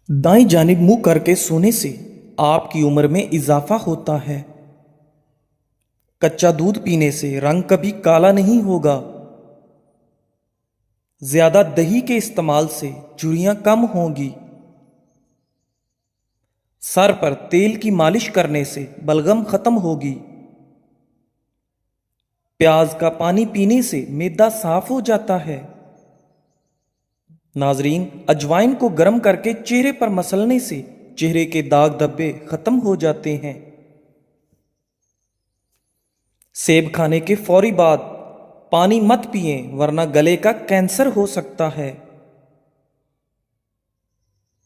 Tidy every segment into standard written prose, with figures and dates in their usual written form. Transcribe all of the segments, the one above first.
दाईं जानिब मुंह करके सोने से आपकी उम्र में इजाफा होता है। कच्चा दूध पीने से रंग कभी काला नहीं होगा। ज्यादा दही के इस्तेमाल से झुर्रियां कम होंगी। सर पर तेल की मालिश करने से बलगम खत्म होगी। प्याज का पानी पीने से मैदा साफ हो जाता है। नाजरीन, अजवाइन को गर्म करके चेहरे पर मसलने से चेहरे के दाग धब्बे खत्म हो जाते हैं। सेब खाने के फौरी बाद पानी मत पिएं, वरना गले का कैंसर हो सकता है।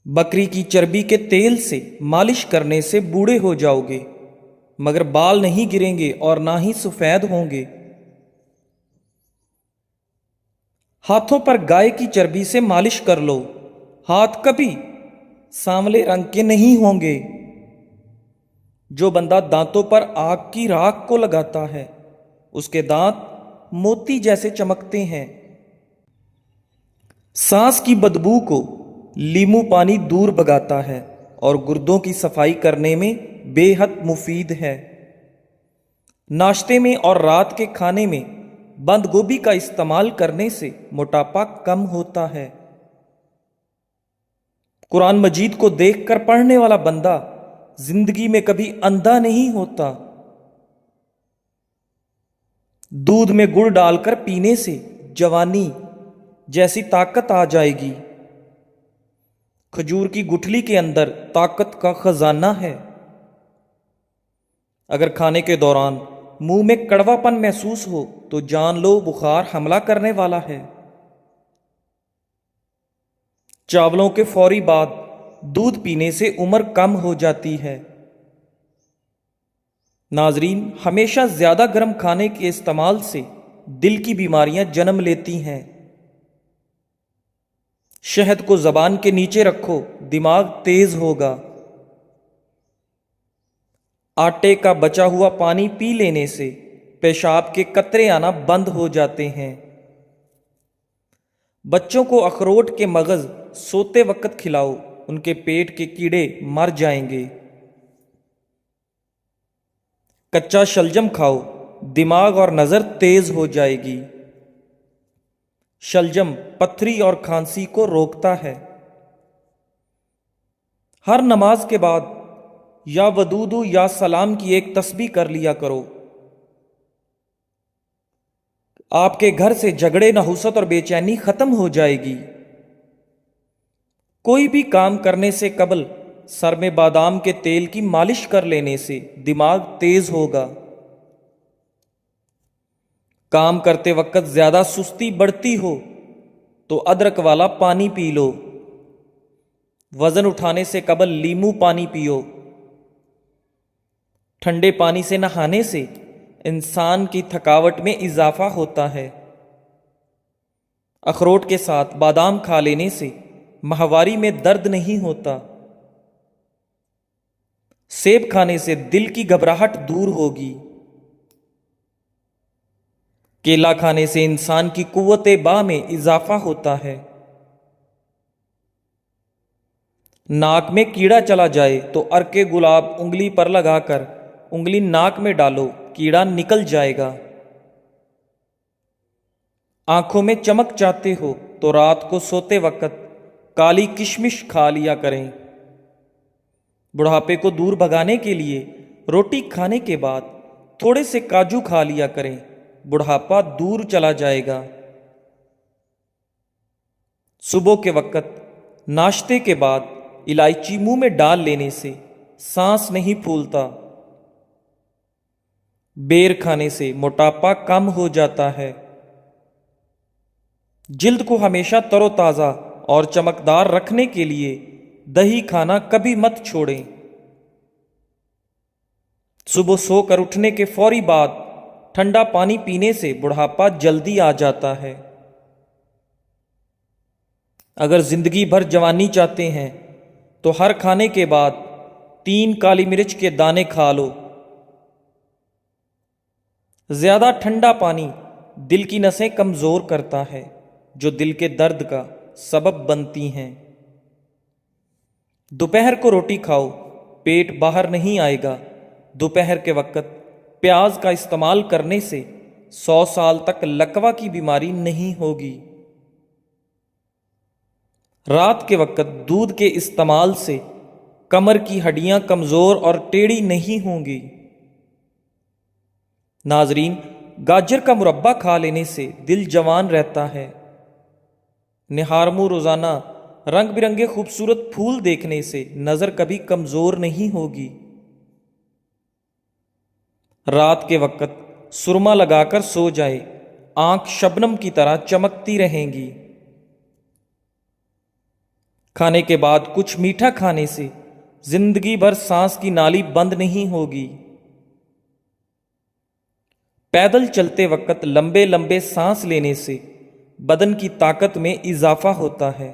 बकरी की चर्बी के तेल से मालिश करने से बूढ़े हो जाओगे, मगर बाल नहीं गिरेंगे और ना ही सफेद होंगे। हाथों पर गाय की चर्बी से मालिश कर लो, हाथ कभी सांवले रंग के नहीं होंगे। जो बंदा दांतों पर आग की राख को लगाता है, उसके दांत मोती जैसे चमकते हैं। सांस की बदबू को लीमू पानी दूर भगाता है और गुर्दों की सफाई करने में बेहद मुफीद है। नाश्ते में और रात के खाने में बंद गोभी का इस्तेमाल करने से मोटापा कम होता है। कुरान मजीद को देखकर पढ़ने वाला बंदा जिंदगी में कभी अंधा नहीं होता। दूध में गुड़ डालकर पीने से जवानी जैसी ताकत आ जाएगी। खजूर की गुठली के अंदर ताकत का खजाना है। अगर खाने के दौरान मुंह में कड़वापन महसूस हो तो जान लो बुखार हमला करने वाला है। चावलों के फौरी बाद दूध पीने से उम्र कम हो जाती है। नाजरीन, हमेशा ज्यादा गर्म खाने के इस्तेमाल से दिल की बीमारियां जन्म लेती हैं। शहद को जबान के नीचे रखो, दिमाग तेज होगा। आटे का बचा हुआ पानी पी लेने से पेशाब के कतरे आना बंद हो जाते हैं। बच्चों को अखरोट के मगज सोते वक्त खिलाओ, उनके पेट के कीड़े मर जाएंगे। कच्चा शलजम खाओ, दिमाग और नजर तेज हो जाएगी। शलजम पथरी और खांसी को रोकता है। हर नमाज के बाद या वदूदु या सलाम की एक तस्बीह कर लिया करो। आपके घर से झगड़े, नहुसत और बेचैनी खत्म हो जाएगी। कोई भी काम करने से कबल सर में बादाम के तेल की मालिश कर लेने से दिमाग तेज होगा। काम करते वक्त ज्यादा सुस्ती बढ़ती हो तो अदरक वाला पानी पी लो। वजन उठाने से कबल लीमू पानी पियो। ठंडे पानी से नहाने से इंसान की थकावट में इजाफा होता है। अखरोट के साथ बादाम खा लेने से माहवारी में दर्द नहीं होता। सेब खाने से दिल की घबराहट दूर होगी। केला खाने से इंसान की कुव्वते बा में इजाफा होता है। नाक में कीड़ा चला जाए तो अर्के गुलाब उंगली पर लगाकर उंगली नाक में डालो, कीड़ा निकल जाएगा। आंखों में चमक चाहते हो तो रात को सोते वक्त काली किशमिश खा लिया करें। बुढ़ापे को दूर भगाने के लिए रोटी खाने के बाद थोड़े से काजू खा लिया करें, बुढ़ापा दूर चला जाएगा। सुबह के वक्त नाश्ते के बाद इलायची मुंह में डाल लेने से सांस नहीं फूलता। बेर खाने से मोटापा कम हो जाता है। जिल्द को हमेशा तरोताजा और चमकदार रखने के लिए दही खाना कभी मत छोड़ें। सुबह सोकर उठने के फौरी बाद ठंडा पानी पीने से बुढ़ापा जल्दी आ जाता है। अगर जिंदगी भर जवानी चाहते हैं तो हर खाने के बाद 3 काली मिर्च के दाने खा लो। ज्यादा ठंडा पानी दिल की नसें कमजोर करता है, जो दिल के दर्द का सबब बनती हैं। दोपहर को रोटी खाओ, पेट बाहर नहीं आएगा। दोपहर के वक्त प्याज का इस्तेमाल करने से 100 साल तक लकवा की बीमारी नहीं होगी। रात के वक्त दूध के इस्तेमाल से कमर की हड्डियां कमजोर और टेढ़ी नहीं होंगी। नाजरीन, गाजर का मुरब्बा खा लेने से दिल जवान रहता है। निहारमू रोजाना रंग बिरंगे खूबसूरत फूल देखने से नजर कभी कमजोर नहीं होगी। रात के वक्त सुरमा लगाकर सो जाए, आंख शबनम की तरह चमकती रहेंगी। खाने के बाद कुछ मीठा खाने से जिंदगी भर सांस की नाली बंद नहीं होगी। पैदल चलते वक्त लंबे लंबे सांस लेने से बदन की ताकत में इजाफा होता है।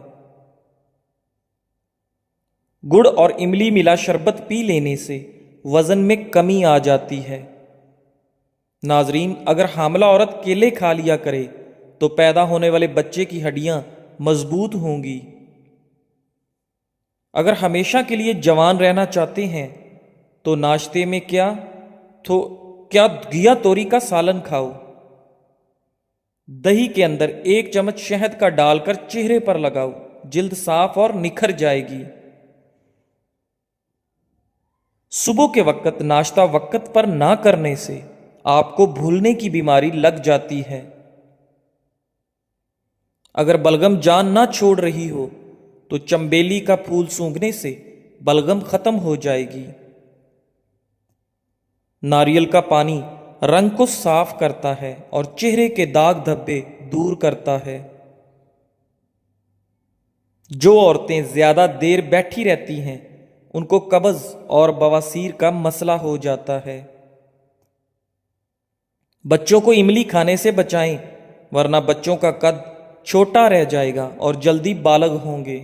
गुड़ और इमली मिला शरबत पी लेने से वजन में कमी आ जाती है। नाजरीन, अगर हामला औरत केले खा लिया करे तो पैदा होने वाले बच्चे की हड्डियां मजबूत होंगी। अगर हमेशा के लिए जवान रहना चाहते हैं तो नाश्ते में क्या घिया तोरी का सालन खाओ। दही के अंदर 1 चम्मच शहद का डालकर चेहरे पर लगाओ, जिल्द साफ और निखर जाएगी। सुबह के वक्त नाश्ता वक्त पर ना करने से आपको भूलने की बीमारी लग जाती है। अगर बलगम जान ना छोड़ रही हो तो चंबेली का फूल सूंघने से बलगम खत्म हो जाएगी। नारियल का पानी रंग को साफ करता है और चेहरे के दाग धब्बे दूर करता है। जो औरतें ज्यादा देर बैठी रहती हैं उनको कब्ज और बवासीर का मसला हो जाता है। बच्चों को इमली खाने से बचाएं, वरना बच्चों का कद छोटा रह जाएगा और जल्दी बालग होंगे।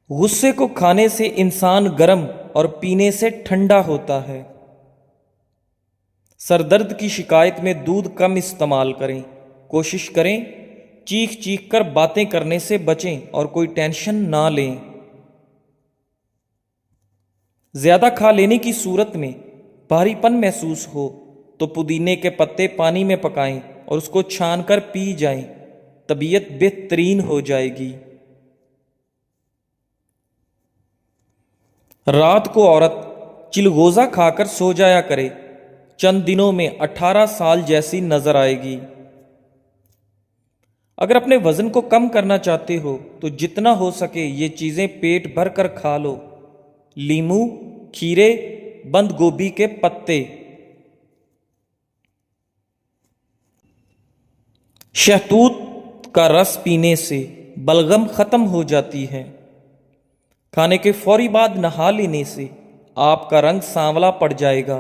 गुस्से को खाने से इंसान गर्म और पीने से ठंडा होता है। सरदर्द की शिकायत में दूध कम इस्तेमाल करें। कोशिश करें चीख चीख कर बातें करने से बचें और कोई टेंशन ना लें। ज्यादा खा लेने की सूरत में भारीपन महसूस हो तो पुदीने के पत्ते पानी में पकाएं और उसको छान कर पी जाएं, तबीयत बेहतरीन हो जाएगी। रात को औरत चिलगोजा खाकर सो जाया करे, चंद दिनों में 18 साल जैसी नजर आएगी। अगर अपने वजन को कम करना चाहते हो तो जितना हो सके ये चीजें पेट भर कर खा लो। लीमू, खीरे, बंद गोभी के पत्ते, शहतूत का रस पीने से बलगम खत्म हो जाती है। खाने के फौरी बाद नहा लेने से आपका रंग सांवला पड़ जाएगा।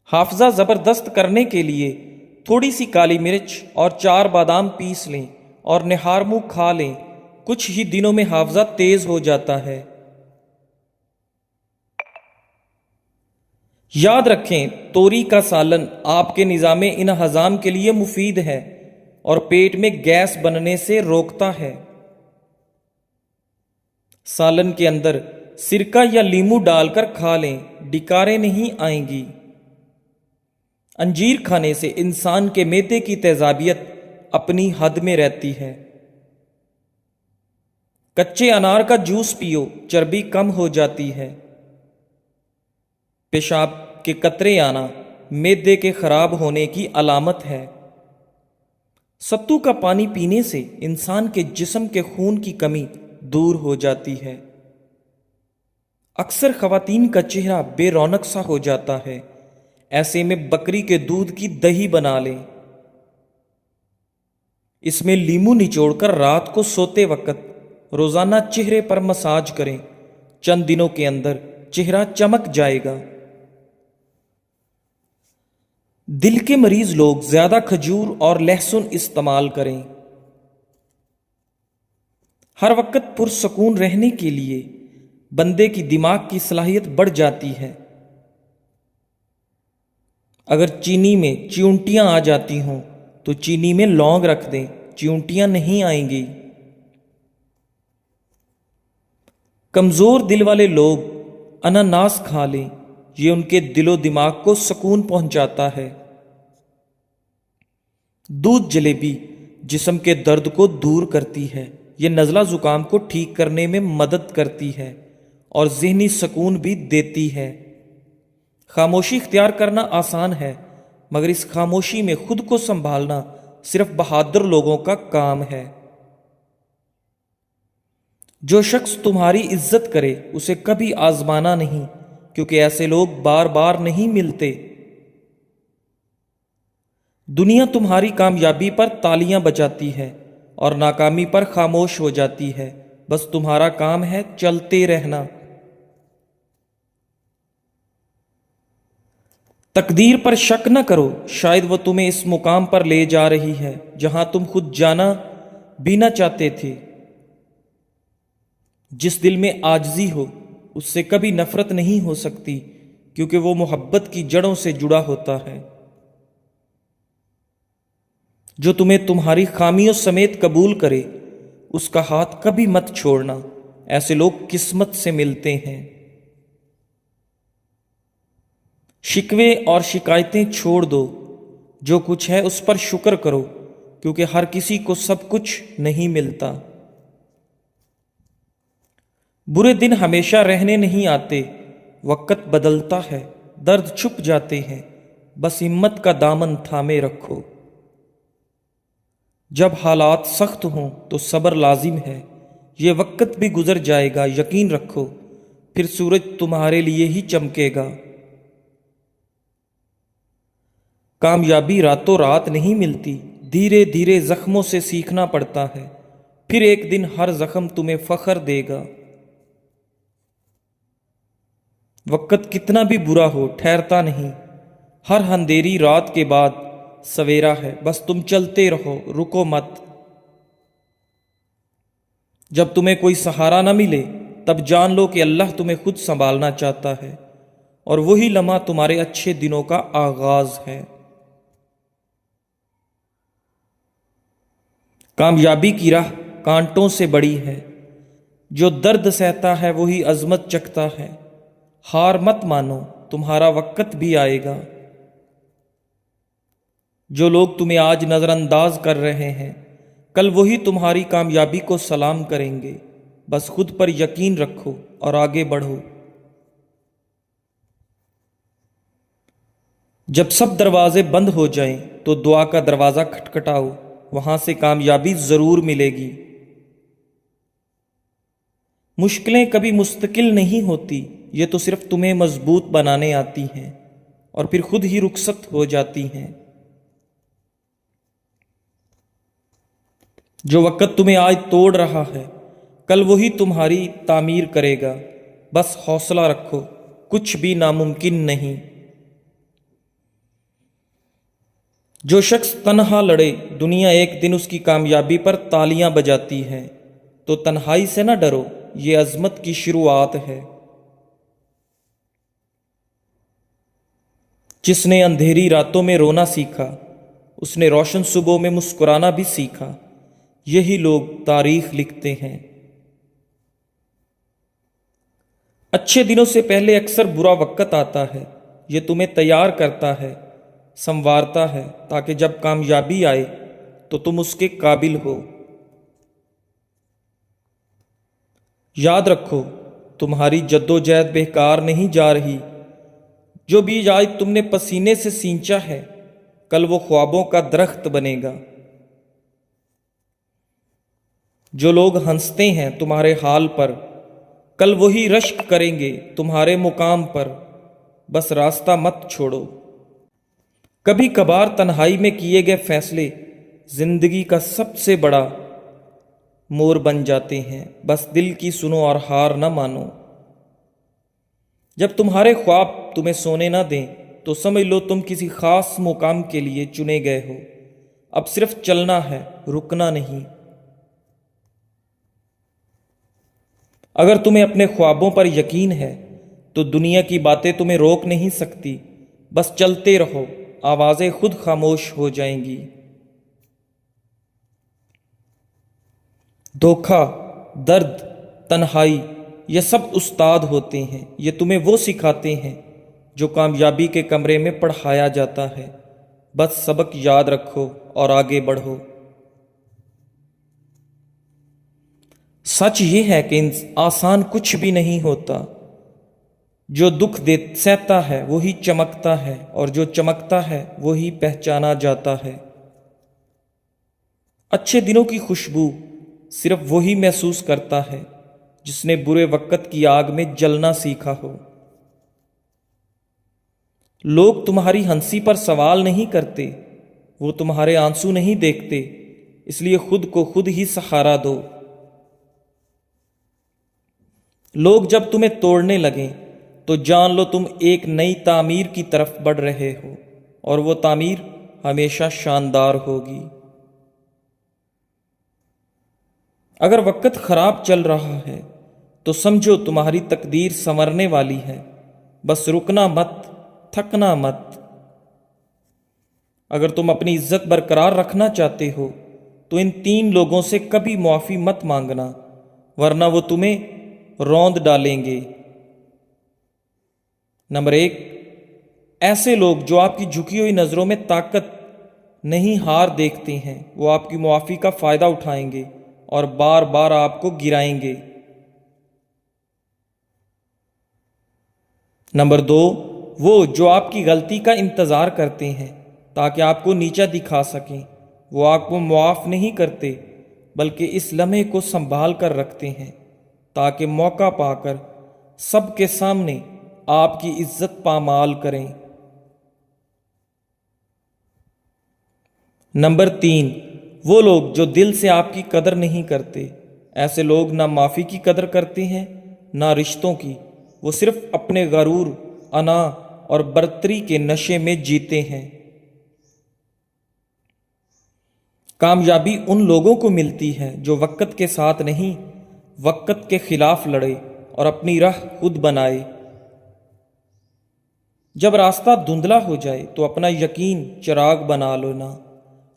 हाफजा जबरदस्त करने के लिए थोड़ी सी काली मिर्च और 4 बादाम पीस लें और निहार मुंह खा लें। कुछ ही दिनों में हाफजा तेज हो जाता है। याद रखें, तोरी का सालन आपके निज़ामे इन हजाम के लिए मुफीद है और पेट में गैस बनने से रोकता है। सालन के अंदर सिरका या लीमू डालकर खा लें, डिकारें नहीं आएंगी। अंजीर खाने से इंसान के मैदे की तेजाबियत अपनी हद में रहती है। कच्चे अनार का जूस पियो, चर्बी कम हो जाती है। पेशाब के कतरे आना मैदे के खराब होने की अलामत है। सत्तू का पानी पीने से इंसान के जिस्म के खून की कमी दूर हो जाती है। अक्सर खवातीन का चेहरा बेरौनक सा हो जाता है, ऐसे में बकरी के दूध की दही बना लें। इसमें लीमू निचोड़कर रात को सोते वक्त रोजाना चेहरे पर मसाज करें। चंद दिनों के अंदर चेहरा चमक जाएगा। दिल के मरीज लोग ज्यादा खजूर और लहसुन इस्तेमाल करें। हर वक्त पुरसकून रहने के लिए बंदे की दिमाग की सलाहियत बढ़ जाती है। अगर चीनी में चियूंटियां आ जाती हों तो चीनी में लौंग रख दें, चियूंटियां नहीं आएंगी। کمزور دل والے لوگ اناناس کھا لیں، یہ ان کے دل و دماغ کو سکون پہنچاتا ہے۔ دودھ جلیبی جسم کے درد کو دور کرتی ہے، یہ نزلہ زکام کو ٹھیک کرنے میں مدد کرتی ہے اور ذہنی سکون بھی دیتی ہے۔ خاموشی اختیار کرنا آسان ہے، مگر اس خاموشی میں خود کو سنبھالنا صرف بہادر لوگوں کا کام ہے۔ جو شخص تمہاری عزت کرے اسے کبھی آزمانا نہیں، کیونکہ ایسے لوگ بار بار نہیں ملتے۔ دنیا تمہاری کامیابی پر تالیاں بجاتی ہے اور ناکامی پر خاموش ہو جاتی ہے، بس تمہارا کام ہے چلتے رہنا۔ تقدیر پر شک نہ کرو، شاید وہ تمہیں اس مقام پر لے جا رہی ہے جہاں تم خود جانا بھی نہ چاہتے تھے۔ جس دل میں عاجزی ہو اس سے کبھی نفرت نہیں ہو سکتی، کیونکہ وہ محبت کی جڑوں سے جڑا ہوتا ہے۔ جو تمہیں تمہاری خامیوں سمیت قبول کرے اس کا ہاتھ کبھی مت چھوڑنا، ایسے لوگ قسمت سے ملتے ہیں۔ شکوے اور شکایتیں چھوڑ دو، جو کچھ ہے اس پر شکر کرو، کیونکہ ہر کسی کو سب کچھ نہیں ملتا۔ برے دن ہمیشہ رہنے نہیں آتے، وقت بدلتا ہے، درد چھپ جاتے ہیں، بس ہمت کا دامن تھامے رکھو۔ جب حالات سخت ہوں تو صبر لازم ہے، یہ وقت بھی گزر جائے گا، یقین رکھو، پھر سورج تمہارے لیے ہی چمکے گا۔ کامیابی راتوں رات نہیں ملتی، دھیرے دھیرے زخموں سے سیکھنا پڑتا ہے، پھر ایک دن ہر زخم تمہیں فخر دے گا۔ وقت کتنا بھی برا ہو ٹھہرتا نہیں، ہر اندھیری رات کے بعد سویرا ہے، بس تم چلتے رہو، رکو مت۔ جب تمہیں کوئی سہارا نہ ملے تب جان لو کہ اللہ تمہیں خود سنبھالنا چاہتا ہے، اور وہی لمحہ تمہارے اچھے دنوں کا آغاز ہے۔ کامیابی کی راہ کانٹوں سے بڑی ہے، جو درد سہتا ہے وہی عظمت چکھتا ہے۔ ہار مت مانو، تمہارا وقت بھی آئے گا۔ جو لوگ تمہیں آج نظر انداز کر رہے ہیں کل وہی تمہاری کامیابی کو سلام کریں گے، بس خود پر یقین رکھو اور آگے بڑھو۔ جب سب دروازے بند ہو جائیں تو دعا کا دروازہ کھٹکھٹاؤ، وہاں سے کامیابی ضرور ملے گی۔ مشکلیں کبھی مستقل نہیں ہوتی، یہ تو صرف تمہیں مضبوط بنانے آتی ہیں اور پھر خود ہی رخصت ہو جاتی ہیں۔ جو وقت تمہیں آج توڑ رہا ہے کل وہی تمہاری تعمیر کرے گا، بس حوصلہ رکھو، کچھ بھی ناممکن نہیں۔ جو شخص تنہا لڑے دنیا ایک دن اس کی کامیابی پر تالیاں بجاتی ہے، تو تنہائی سے نہ ڈرو، یہ عظمت کی شروعات ہے۔ جس نے اندھیری راتوں میں رونا سیکھا اس نے روشن صبحوں میں مسکرانا بھی سیکھا، یہی لوگ تاریخ لکھتے ہیں۔ اچھے دنوں سے پہلے اکثر برا وقت آتا ہے، یہ تمہیں تیار کرتا ہے، سنوارتا ہے، تاکہ جب کامیابی آئے تو تم اس کے قابل ہو۔ یاد رکھو، تمہاری جدوجہد بیکار نہیں جا رہی، جو بیج آج تم نے پسینے سے سینچا ہے کل وہ خوابوں کا درخت بنے گا۔ جو لوگ ہنستے ہیں تمہارے حال پر کل وہی رشک کریں گے تمہارے مقام پر، بس راستہ مت چھوڑو۔ کبھی کبھار تنہائی میں کیے گئے فیصلے زندگی کا سب سے بڑا مور بن جاتے ہیں، بس دل کی سنو اور ہار نہ مانو۔ جب تمہارے خواب تمہیں سونے نہ دیں تو سمجھ لو تم کسی خاص مقام کے لیے چنے گئے ہو، اب صرف چلنا ہے، رکنا نہیں۔ اگر تمہیں اپنے خوابوں پر یقین ہے تو دنیا کی باتیں تمہیں روک نہیں سکتی، بس چلتے رہو، آوازیں خود خاموش ہو جائیں گی۔ دھوکہ، درد، تنہائی یہ سب استاد ہوتے ہیں، یہ تمہیں وہ سکھاتے ہیں جو کامیابی کے کمرے میں پڑھایا جاتا ہے۔ بس سبق یاد رکھو اور آگے بڑھو۔ سچ یہ ہے کہ آسان کچھ بھی نہیں ہوتا۔ جو دکھ سہتا ہے وہی چمکتا ہے، اور جو چمکتا ہے وہی پہچانا جاتا ہے۔ اچھے دنوں کی خوشبو صرف وہی محسوس کرتا ہے جس نے برے وقت کی آگ میں جلنا سیکھا ہو۔ لوگ تمہاری ہنسی پر سوال نہیں کرتے، وہ تمہارے آنسو نہیں دیکھتے، اس لیے خود کو خود ہی سہارا دو۔ لوگ جب تمہیں توڑنے لگیں تو جان لو تم ایک نئی تعمیر کی طرف بڑھ رہے ہو، اور وہ تعمیر ہمیشہ شاندار ہوگی۔ اگر وقت خراب چل رہا ہے تو سمجھو تمہاری تقدیر سنورنے والی ہے، بس رکنا مت، تھکنا مت۔ اگر تم اپنی عزت برقرار رکھنا چاہتے ہو تو ان 3 لوگوں سے کبھی معافی مت مانگنا، ورنہ وہ تمہیں روند ڈالیں گے۔ نمبر 1، ایسے لوگ جو آپ کی جھکی ہوئی نظروں میں طاقت نہیں ہار دیکھتے ہیں، وہ آپ کی معافی کا فائدہ اٹھائیں گے اور بار بار آپ کو گرائیں گے۔ نمبر 2، وہ جو آپ کی غلطی کا انتظار کرتے ہیں تاکہ آپ کو نیچا دکھا سکیں، وہ آپ کو معاف نہیں کرتے بلکہ اس لمحے کو سنبھال کر رکھتے ہیں تاکہ موقع پا کر سب کے سامنے آپ کی عزت پامال کریں۔ نمبر 3، وہ لوگ جو دل سے آپ کی قدر نہیں کرتے۔ ایسے لوگ نہ معافی کی قدر کرتے ہیں نہ رشتوں کی، وہ صرف اپنے غرور، انا اور برتری کے نشے میں جیتے ہیں۔ کامیابی ان لوگوں کو ملتی ہے جو وقت کے ساتھ نہیں، وقت کے خلاف لڑے اور اپنی راہ خود بنائے۔ جب راستہ دھندلا ہو جائے تو اپنا یقین چراغ بنا لینا،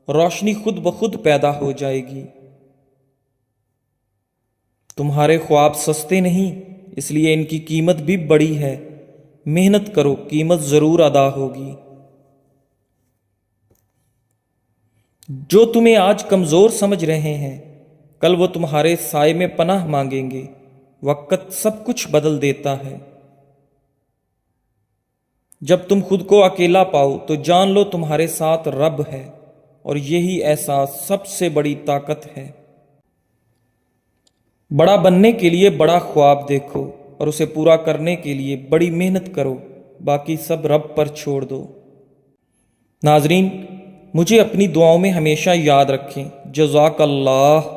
روشنی خود بخود پیدا ہو جائے گی۔ تمہارے خواب سستے نہیں، اس لیے ان کی قیمت بھی بڑی ہے۔ محنت کرو، قیمت ضرور ادا ہوگی۔ جو تمہیں آج کمزور سمجھ رہے ہیں کل وہ تمہارے سائے میں پناہ مانگیں گے۔ وقت سب کچھ بدل دیتا ہے۔ جب تم خود کو اکیلا پاؤ تو جان لو تمہارے ساتھ رب ہے، اور یہی احساس سب سے بڑی طاقت ہے۔ بڑا بننے کے لیے بڑا خواب دیکھو اور اسے پورا کرنے کے لیے بڑی محنت کرو، باقی سب رب پر چھوڑ دو۔ ناظرین، مجھے اپنی دعاؤں میں ہمیشہ یاد رکھیں۔ جزاک اللہ۔